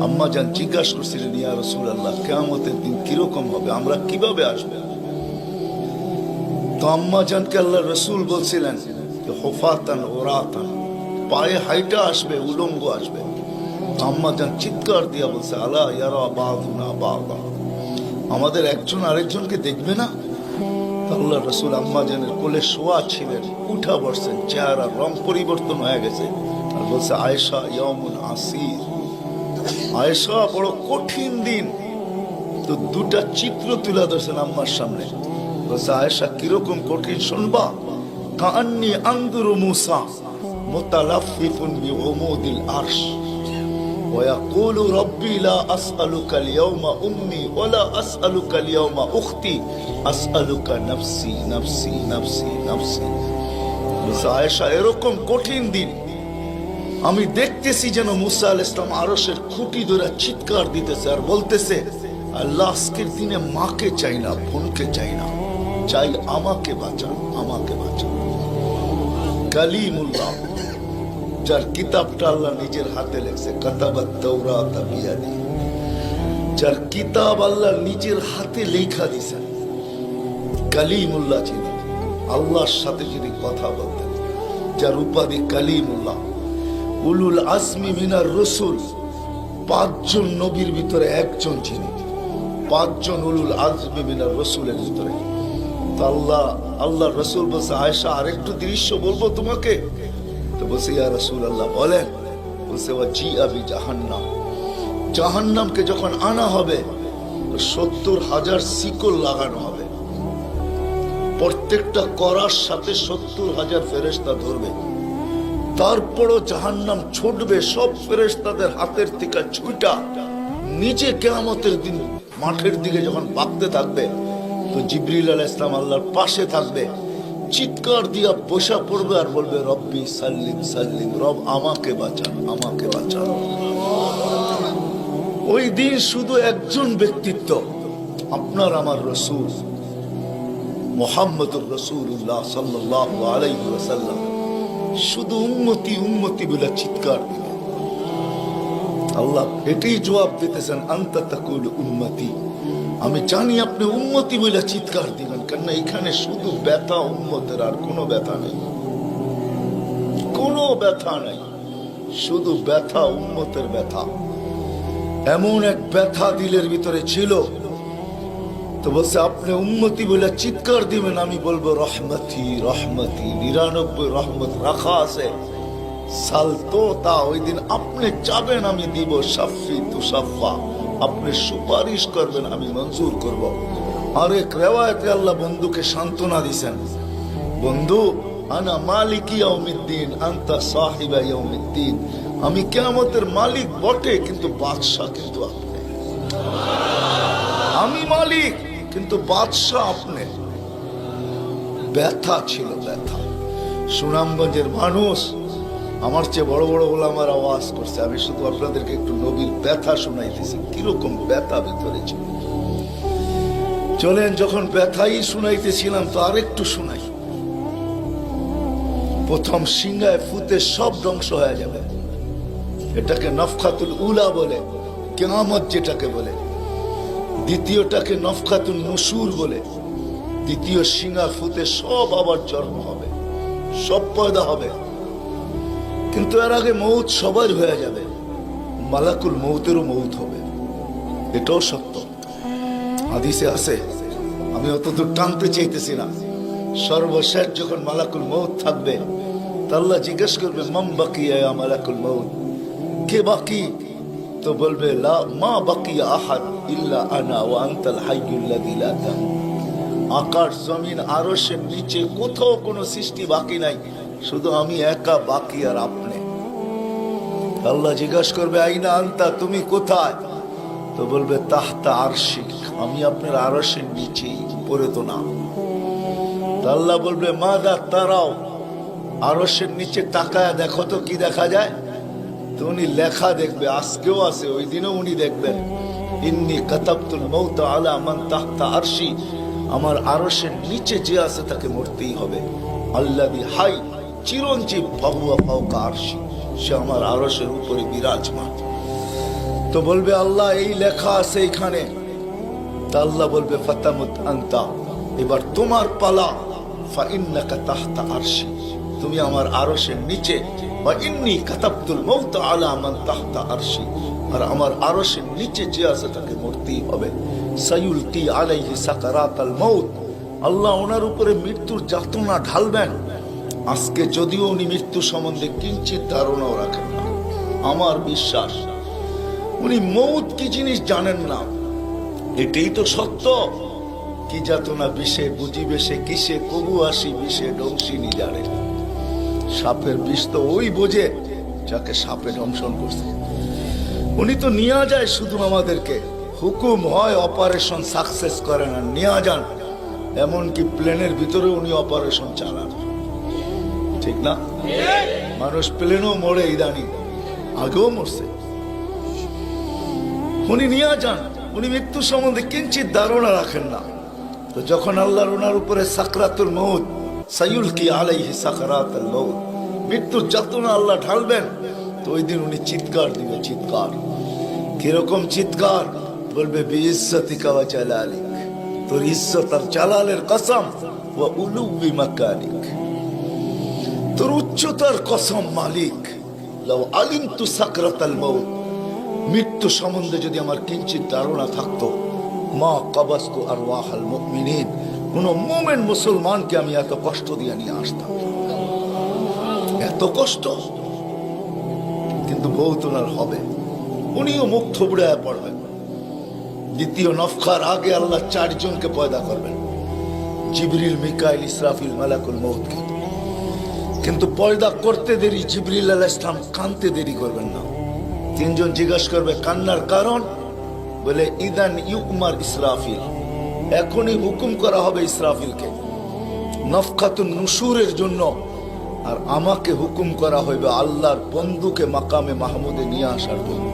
আম্মা জান জিজ্ঞাসা করছিলেন, ইয়া রাসূলুল্লাহ, কিয়ামতের দিন কিরকম হবে, আমরা কিভাবে আসবো? তো আম্মা জানকে আল্লাহর রাসূল বলছিলেন যে হুফাতান উরাতান, পায়ে হাইটা আসবে, উলঙ্গ আসবে। আম্মা জান চিৎকার দিয়া বলছে, আলা ইয়ারা বাদুনা বাদা, আমাদের একজন আরেকজনকে দেখবে না? আল্লাহর রাসূল আম্মা জানের কোলে শোয়া ছিলেন, উঠা বসছেন, চেহারার রং পরিবর্তন হয়ে গেছে, আর বলছে, আয়েশা ইয়াউমুন আসির, আয়েশা বড় কঠিন দিন। তো দুটা চিত্র তুলে ধরছেন আম্মার সামনে, বলছে, আয়েশা কিরকম কঠিন শুনবা? কাআন্নী আনজুরু মূসা মুতালাফফিফুন বিউমুদিল আরশ ويقول ربي لا أسألك اليوم أمي ولا أسألك اليوم أختي أسألك نفسي نفسي نفسي نفسي। আয়েশা এরকম কঠিন দিন আমি দেখতেছি যেন মুসা আলাইহিস সালাম আরশের খুঁটি ধরে চিৎকার দিতেছে আর বলতেছে, আল্লাহ আজকের দিনে মাকে চাই না, বোনকে চাই না, চাই আমাকে বাঁচান, আমাকে বাঁচান। কালিমুল্লাহ, যার কিতাবটা আল্লাহ নিজের হাতে লেখছে, কাতাবাত তাওরাত বিয়াদি, যার কিতাব আল্লাহ নিজের হাতে লেখা দিয়েছেন, কালিমুল্লাহ যিনি, আল্লাহর সাথে যিনি কথা বলতেন, যার উপাধি কালিমুল্লাহ। উলুল আজমি মিনার রাসূল, 5 জন নবীর ভিতরে একজন যিনি, 5 জন উলুল আজমি মিনার রাসূলের ভিতরে। তো আল্লাহর রাসূল বলছে, আয়েশা আরেকটু দৃশ্য বলবো তোমাকে? তো বলছে, ইয়া রাসূলুল্লাহ বলেন। বলছে, ওয়াজিআ বিজাহান্নাম, জাহান্নামকে যখন আনা হবে 70,000 শিকল লাগানো হবে, প্রত্যেকটা করার সাথে 70,000 ফেরেশতা ধরবে। তারপরও জাহান্নাম ছুটবে, সব ফেরেশতাদের হাতের থেকে ছুটা নিচে কিয়ামতের দিন মাঠের দিকে যখন ভাগতে থাকবে, তো জিবরিল আলাইহিস সালাম আল্লাহর পাশে থাকবে, চিৎকার দিয়া বসা পড়বে আর বলবে, রব্বি সাল্লিম সাল্লিম, রব আমাকে বাঁচান, আমাকে বাঁচান। ওই দিন শুধু একজন ব্যক্তিত্ব, আপনার আমার রাসূল মুহাম্মদুর রাসূলুল্লাহ সাল্লাল্লাহু আলাইহি ওয়াসাল্লাম শুধু উম্মতি উম্মতি বলে চিৎকার দিবে। আল্লাহ এটাই জবাব দিতেছেন, আনতা তাকুলু উম্মতি, আমি জানি আপনি উম্মতি বলে চিৎকার দিবেন, কেননা এখানে শুধু ব্যথা উম্মতের, আর কোনো ব্যথা নেই, কোনো ব্যথা নেই, শুধু ব্যথা উম্মতের ব্যথা। এমন এক ব্যথা দিলের ভিতরে ছিল, তো বলছে আপনি উম্মতি বলে চিৎকার দিবেন, আমি বলবো রহমতি রহমতি, 99 রহমত রাখা আছে, সালতো তা, ওই দিন আপনি চাবেন আমি দিব, শাফি তুসাফা, আপনি সুপারিশ করবেন আমি মঞ্জুর করব। আরেক রিওয়ায়াতে আল্লাহ বন্ধুকে সান্ত্বনা দিয়েছেন, বন্ধু আনা মালিকি ইয়াউমিদ্দিন আনতা সাহিবা ইয়াউমিদ্দিন, আমি কিয়ামতের মালিক বটে কিন্তু বাদশা কিন্তু আপনি, আমি মালিক কিন্তু বাদশা আপনি। ব্যথা ছিল, ব্যথা। সুনামগঞ্জের মানুষ আমার চেয়ে বড় বড় ওলামার আওয়াজ করছে, আমি শুধু আপনাদেরকে একটু নবীর ব্যথা শুনাইতেছি, কিরকম ব্যথা ভিতরে ছিল। চলেন, যখন ব্যথাই শুনাইতেছিলাম তো আরেকটু শুনাই। প্রথম সিংহায় ফুতে সব ধ্বংস হয়ে যাবে, এটাকে নফখাতুল উলা বলে, কিয়ামত যেটাকে বলে। দ্বিতীয়টাকে নফখাতুন নুশুর বলে, দ্বিতীয় সিংহা ফুতে সব আবার জন্ম হবে, সব পয়দা হবে। কিন্তু এর আগে মৌত সবার হয়ে যাবে, মালাকুল মৌতেরও মৌত হবে, এটাও সত্য, হাদিসে আছে। আমি অতদূর টানতে চাইতেছি না। সর্বশেষ যখন মালাকুল মৌত থাকবে, আল্লাহ জিজ্ঞেস করবে, মাম বাকিয়া ইয়া মালাকুল মৌত, কে বাকি? তো বলবে, লা মা বাকিয়া আহাদ ইল্লা আনা ওয়া আনতাল হাইয়ুল লাযী লা তামুত। আকাশ জমিন আরশের নিচে কোথাও কোনো সৃষ্টি বাকি নাই, শুধু আমি একা বাকি আর আপনি। আল্লাহ জিজ্ঞাসা করবে, আইনা আনতা, তুমি কোথায়? তো বলবে, তাহতা আরশিক, আমি আপনার আরশের নিচেই, উপরে তো না। আল্লাহ বলবে, মাদা তারাও, আরশের নিচে তাকায়া দেখো তো কি দেখা যায়? তো উনি লেখা দেখবে, আজকেও আছে, ওই দিনও উনি দেখবেন, ইন্নী কাতাবতুল মাউত আলা মান তাহতা আরশি, আমার আরশের নিচে যে আছে তাকে মরতেই হবে। আল্লাযী হাই, চিরঞ্জীব, ফাহুয়া ফাওকা আরশি, সে আমার আরশের উপরে বিরাজমান। তো বলবে আল্লাহ এই লেখা আছে এখানে, তা আল্লাহ বলবে ফাতামুত আনতা, এবার তোমার পালা। ফাইন্নাকা তাহতা আরশি, তুমি আমার আরশের নিচে। ওয়া ইন্নী কাতাবতুল মাউত আলা মান তাহতা আরশি, আর আমার আরশের নিচে যে আছে তাকে মরতেই হবে। সায়ুলকি আলাইহি সাকারাতাল মাউত, আল্লাহ ওনার উপরে মৃত্যুর যাতনা ঢালবেন। আজকে যদিও উনি মৃত্যু সম্বন্ধে কিঞ্চিত ধারণাও রাখেন না, আমার বিশ্বাস উনি মৌত কি জিনিস জানেন না, এটাই তো সত্য। কি যাতনা বিষে বুঝিবে সে কিসে, কবু আসি বিষে ডংসিনী জানে। সাপের বিষ তো ওই বোঝে যাকে সাপে দংশন করছে। উনি তো নিয়ে যায় শুধু আমাদেরকে, হুকুম হয় অপারেশন সাকসেস করে না, নিয়ে যান। এমনকি প্লেনের ভিতরে উনি অপারেশন চালান, ঠিক না? মানুষ প্লেনও মরে ইদানি, আগেও মরছে। উনি নিয়ে যান, উনি মৃত্যু সম্বন্ধে কিঞ্চিত ধারণা রাখেন না। তো যখন আল্লাহর ওনার উপরে সাকরাতুল মউত, সায়ুলকি আলাইহি সাকরাতুল মউত, মৃত্যুর যাতনা আল্লাহ ঢালবেন, তো ওই দিন উনি চিৎকার দিবে, চিৎকার। কিরকম চিৎকার? বলবে বিইজ্জতিকা ওয়া জালালিক, তোর ইজ্জত আর জালালের কসম, ওয়া উলুবি মাকানিক, তোর উচ্চতার কসম মালিক। লাউ আলিমতু সাকরাতাল মউত, মৃত্যু সম্বন্ধে যদি আমার কিঞ্চিত ধারণা থাকতো, মা কাবাস্তু আরওয়াহাল মুমিনিন, কোন মুমিন মুসলমানকে আমি এত কষ্ট দিয়ে নিয়ে আসতাম, এত কষ্ট। কিন্তু বহুত ওনার হবে, উনিও মুখ থুবড়ায় পড়বেন। দ্বিতীয় নফখার আগে আল্লাহ 4 জনকে পয়দা করবেন, জিবরিল, মিকাইল, ইসরাফিল, মালাকুল মউতকে। কিন্তু পয়দা করতে দেরি, জিবরিল আলাইহিস সালাম কানতে দেরি করবেন না। 3 জন জিজ্ঞাসা করবে কান্নার কারণ, বলে ইদান ইউমার ইসরাফিল, এখনই হুকুম করা হবে ইসরাফিলকে নফখাতুন নুশুরের জন্য, আর আমাকে হুকুম করা হইবে আল্লাহর বন্ধুকে মাকামে মাহমুদে নিয়ে আসার জন্য।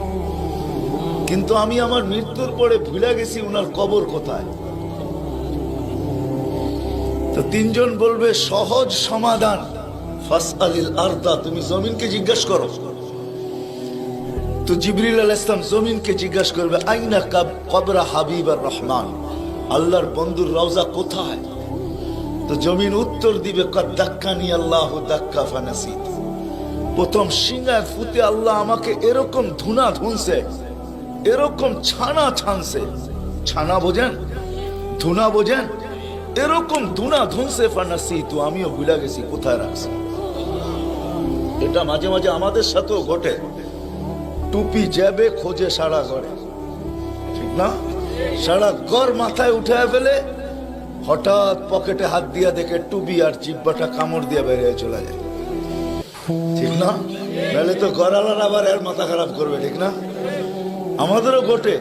কিন্তু আমি আমার মৃত্যুর পরে ভুলে গেছি উনার কবর কোথায়। তো 3 জন বলবে সহজ সমাধান, ফাসআলিল আরদা, তুমি জমিনকে জিজ্ঞাসা করো। তো জিবরিল আলাইহিস সালাম জমিনকে জিজ্ঞাসা করবে আইনা কবরা হাবিবার রহমান, আল্লাহর বন্ধুর রওজা কোথায়? তো জমিন উত্তর দিবে কদ দাক্কানি আল্লাহু দাক্কা ফানাসিত, প্রথম সিংহায় ফুতে আল্লাহ আমাকে এরকম ধুনা ধুনছে, এরকম ছানা ছানছে। ছানা বোঝেন? ধুনা বোঝেন? এরকম ধুনা ধুনছে ফানাসিত, আমিও ভুলে গেছি কোথায় রাখছি। এটা মাঝে মাঝে আমাদের সাথেও ঘটে। টুপি যাবে খোঁজে সারা ঘরে, ঠিক না? সারা ঘর মাথায় উঠায় ফেলে, হঠাৎ পকেটে হাত দিয়া দেখে টুপি আর জিব্বাটা কামড় দিয়ে বেরিয়ে চলে যায়, ঠিক না? নাহলে তো ঘরালার আবার এর মাথা খারাপ করবে, ঠিক না? আমাদেরও ঘটে,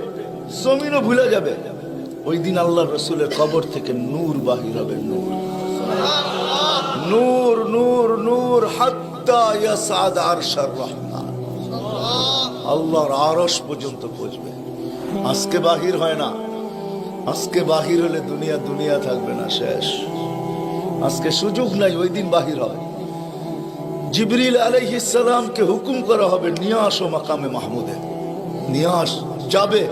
জমিনও ভুলে যাবে। ওই দিন আল্লাহ রসুলের কবর থেকে নূর বাহির হবে, নূর নূর নূর নূর হাত্তা ইয়াসাদ আরশার রহমান, আল্লাহর আরশ পর্যন্ত পৌঁছবে। আজকে বাহির হয় না, আজকে বাহির হলে দুনিয়া দুনিয়া থাকবে না, শেষ। আজকে সুযোগ নাই, ওই দিন বাহির হয়। জিবরিল আলাইহিস সালামকে হুকুম করা হবে নিয়ে আসো মাকামে মাহমুদে, নিয়ে আস, যাবে।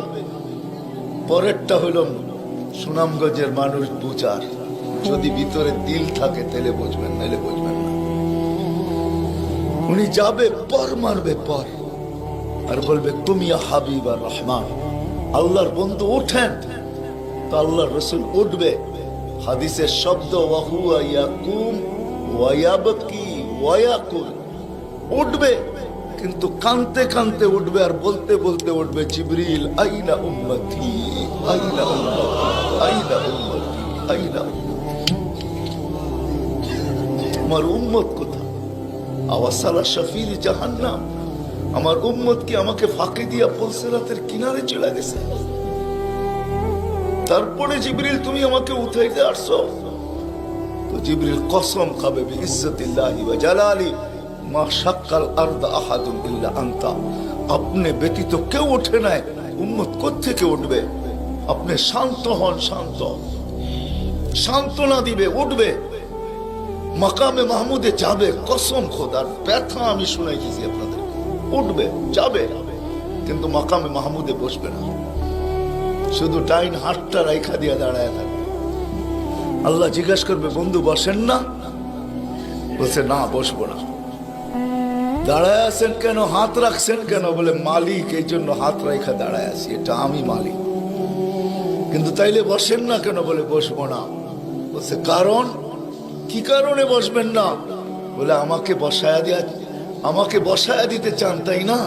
পরেরটা হইল সুনামগঞ্জের মানুষ বুঝার, যদি ভিতরে দিল থাকে তাহলে বুঝবেন, নাহলে বুঝবেন না। উনি যাবে, পর মারবে পর, আর বলবে তুমি হাবিব আর রহমান, আল্লাহর বন্ধু ওঠেন। তো আল্লাহর রসুল উঠবে, হাদিসের শব্দ ওয়াহুয়া ইয়াকুম ওয়া ইয়াবকি ওয়া ইয়াকুল, উঠবে কিন্তু কানতে কানতে উঠবে, আর বলতে বলতে উঠবে জিবরিল আইনা উম্মতি আইনা উম্মতি আইনা উম্মতি আইনা উম্মতি, আমার উম্মত কোথায়? আওয়াসালা শাফির জাহান্নাম, আমার উম্মত কি আমাকে ফাঁকি দিয়া পুলসিরাতের কিনারে চলে গেছে? তারপরে জিবরিল তুমি আমাকে উঠাইতে আসছো? তো জিবরিল কসম খাবে বিইজ্জতিল্লাহি ওয়া জালালি মা শাক্কাল আরদা আহাদুন ইল্লা আনতা, আপনি ব্যতীত কেউ ওঠে নাই, উম্মত কোত্থেকে উঠবে? আপনি শান্ত হন, শান্ত, সান্ত্বনা দিবে, উঠবে, মাকামে মাহমুদে যাবে। কসম খোদার, ব্যথা আমি শুনাইছি আপনাদের, উঠবে, যাবে। কিন্তু মাকামে মাহমুদে বসবে না, শুধু ডাইন হাতটা রাইখা দিয়া দাঁড়ায় থাকবে। আল্লাহ জিজ্ঞাসা করবে, বন্ধু বসেন না? বলছে, না বসবো না। দাঁড়ায় আছেন কেন, হাত রাখছেন কেন? বলে, মালিক এই জন্য হাত রাইখা দাঁড়ায় আছি, এটা আমি মালিক। কিন্তু তাইলে বসেন না কেন? বলে, বসবো না। বলছে, কারণ কি কারণে বসবেন না? বলে, আমাকে বসায়া দিতে চান তাই না?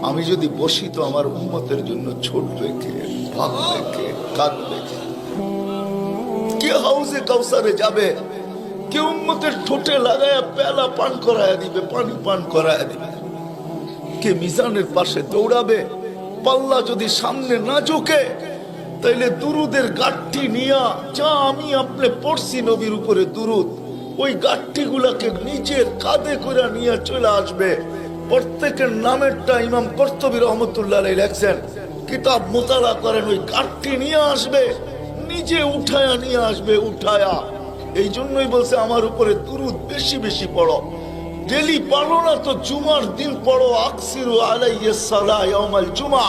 আমি যদি বসি তো আমার উম্মতের জন্য ছোটবে কে, ভাববে কে, কাঁদবে কে? কে হাউজে কাউসারে যাবে? কে উম্মতের ঠোঁটে লাগায়া পেলা পান করায়া দিবে, পানি পান করায়া দিবে? কে মিজানের পাশে দৌড়াবে? পাল্লা যদি সামনে না ঝুঁকে, তাইলে দুরুদের গাঠি নিয়া, যা আমি আপনি পড়ছি নবীর উপরে দুরুদ, ওই গাঠি গুলাকে নিজের কাঁধে করে নিয়ে চলে আসবে। প্রত্যেকের নামেরটা ইমাম কর্তুবী রহমতুল্লাহ আলাইহি লেখছেন, কিতাব মোতালা করেন, ওই গাঠি নিয়ে আসবে, নিজে উঠায়া নিয়ে আসবে, উঠায়া। এই জন্যই বলছে আমার উপরে দুরুদ বেশি বেশি পড়ো। ডেলি পড়ো না তো জুমার দিন পড়ো, আকসিরু আলাইহিস সালাহ ইয়াউমাল জুমআ।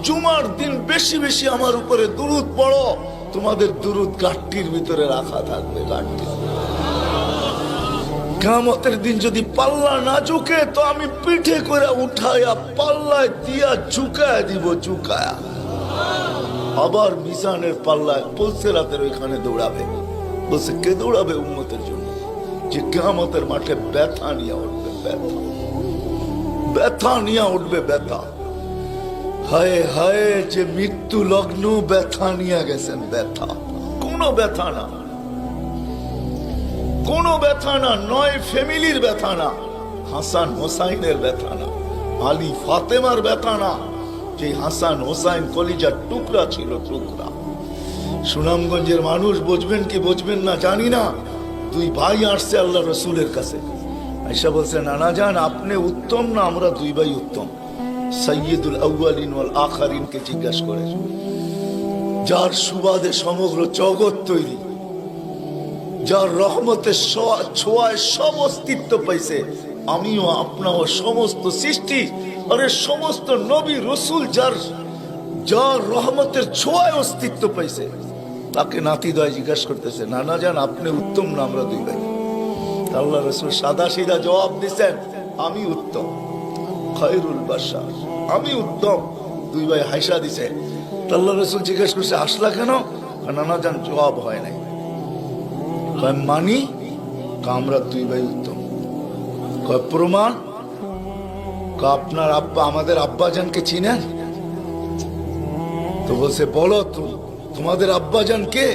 জুমার দিন বেশি বেশি আমার উপরে দুরুদ পড়ো, তোমাদের দুরুদ গাঠটির ভিতরে রাখা থাকবে। গাঠটি কিয়ামতের দিন যদি পাল্লা না ঝুঁকে, তো আমি পিঠে করে উঠায়া পাল্লায় দিয়া ঝুঁকায়া দিব, ঝুঁকায়া। আবার মিজানের পাল্লায় পুলসিরাতের ওইখানে দৌড়াবে। বলছে, কে দৌড়াবে উম্মতের জন্য? যে কিয়ামতের মাঠে ব্যথা নিয়ে উঠবে, ব্যথা, ব্যথা নিয়ে উঠবে, ব্যথা। হায় হায়, যে মৃত্যু লগ্ন ব্যথা নিয়ে গেছেন, ব্যথা। কোনো ব্যথা না, কোনো ব্যথা না, নয় ফ্যামিলির ব্যথা না, হাসান হোসাইনের ব্যথা না, আলী ফাতেমার ব্যথা না, যে হাসান হোসাইন কলিজার টুকরা ছিল, টুকরা। সুনামগঞ্জের মানুষ বুঝবেন কি বুঝবেন না জানি না, দুই ভাই আসছে আল্লাহ রসুলের কাছে। আয়েশা বলছে, নানা জান আপনি উত্তম না আমরা দুই ভাই উত্তম? সাইয়্যিদুল আউয়ালিন ওয়াল আখিরিন কে জিজ্ঞাসা করে, যার সুবাদে সমগ্র জগৎ তৈরি, যার রহমতের ছোঁয়ায় সব অস্তিত্ব পাইছে, আমিও আপনাও সমস্ত সৃষ্টি, আরে সমস্ত নবী রসুল যার রহমতের ছোঁয়ায় অস্তিত্ব পাইছে, তাকে নাতিদয় জিজ্ঞাসা করতেছে, নানা জান আপনি উত্তম না আমরা দুই ভাই? আল্লাহ রসুল সাদা সিধা জবাব দিচ্ছেন, আমি উত্তম, খায়রুল বাশার, আমি উত্তম। দুই ভাই হাসা দিছে। আল্লাহ রসুল জিজ্ঞাসা করছে, আসলা কেন? নানা জান জবাব হয় নাই। মানি আমরা দুই ভাই উত্তম। প্রমাণ? আপনার আব্বা, আমাদের আব্বাজানকে চিনেন? তো বলছে, বলো তোমাদের আব্বাজান কে?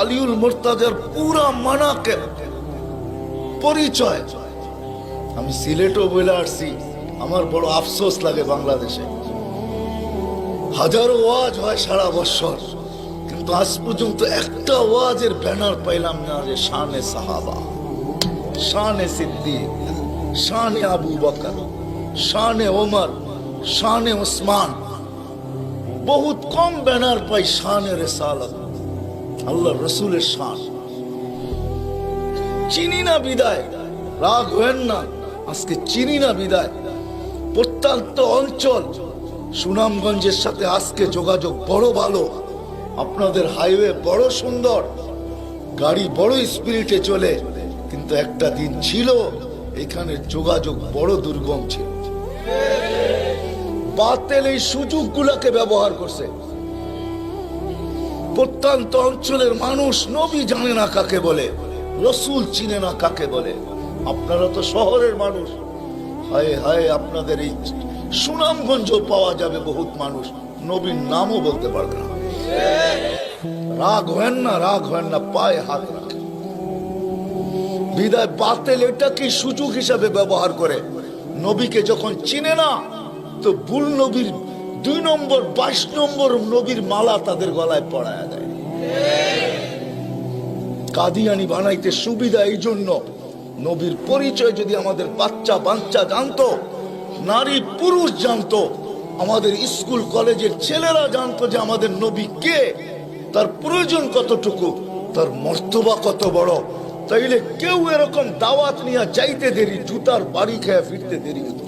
আলিউল মুর্তাজার পুরা মানাকে পরিচয়। আমি সিলেটও বলে আসছি, আমার বড় আফসোস লাগে, বাংলাদেশে হাজারো ওয়াজ হয় সারা বছর, কিন্তু আজ পর্যন্ত একটা ওয়াজের ব্যানার পাইলাম না যে শানে সাহাবা, শানে সিদ্দিক, শানে আবু বকর, শানে ওমর, শানে ওসমান। বহুত কম ব্যানার পাই শানে রিসালাত, আল্লাহ রসুলের শান। চিনি না বিদায়, রাগ হবেন না, আজকে চিনি না বিদায়। প্রত্যন্ত অঞ্চল সুনামগঞ্জের সাথে আজকে যোগাযোগ বড় ভালো, আপনাদের হাইওয়ে বড় সুন্দর, গাড়ি বড় স্পিডে চলে, কিন্তু একটা দিন ছিল এখানে যোগাযোগ বড় দুর্গম ছিল। বাতিল এই সুযোগগুলোকে ব্যবহার করছে। প্রত্যন্ত অঞ্চলের মানুষ নবী জানে না কাকে বলে, রসুল চিনে না কাকে বলে। আপনারা তো শহরের মানুষ, হায় হায় আপনাদের এই সুনামগঞ্জ পাওয়া যাবে বহুত মানুষ নবীর নামও বলতে পারবে না। রাগ হয় না, রাগ হয় না, পায়ে হাত রাখে। বিদায় বাতিল এটাকে সুযোগ হিসাবে ব্যবহার করে। নবীকে যখন চিনে না, তো ভুল নবীর 2 নম্বর 22 নম্বর নবীর মালা তাদের গলায় পড়ায় দেয়। কাদিয়ানি বানাইতে সুবিধা এই জন্য। নবীর পরিচয় যদি আমাদের বাচ্চা জানতো, নারী পুরুষ জানতো, আমাদের স্কুল কলেজের ছেলেরা জানতো যে আমাদের নবী কে, তার প্রয়োজন কতটুকু, তার মর্তবা কত বড়, তাইলে কেউ এরকম দাওয়াত নিয়ে যাইতে দেরি, জুতার বাড়ি খেয়ে ফিরতে দেরি হতো।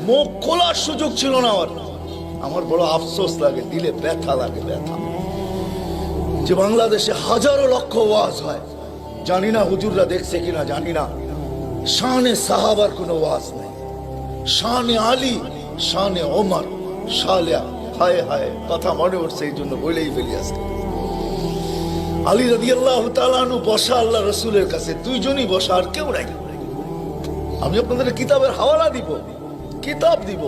মুখ খোলার সুযোগ ছিল না আমার বড় আফসোস লাগে, দিলে ব্যথা লাগে, ব্যথা যে বাংলাদেশে হাজারো লক্ষ ওয়াজ হয়, জানি না হুজুররা দেখছে কিনা জানি না, শানে সাহাবার কোনো ওয়াজ নেই, শানে আলী, শানে ওমর, শালিয়া, হায় হায় কথা মনে উঠছে এই জন্য বলেই ফেলি আজকে। আলী রাদিয়াল্লাহু তাআলা আনহু বসা আল্লাহ রাসূলের কাছে, দুইজনই বসা, আর কেউ নাই। আমি আপনাদের কিতাবের হাওয়ালা দিব, কিতাব দিব।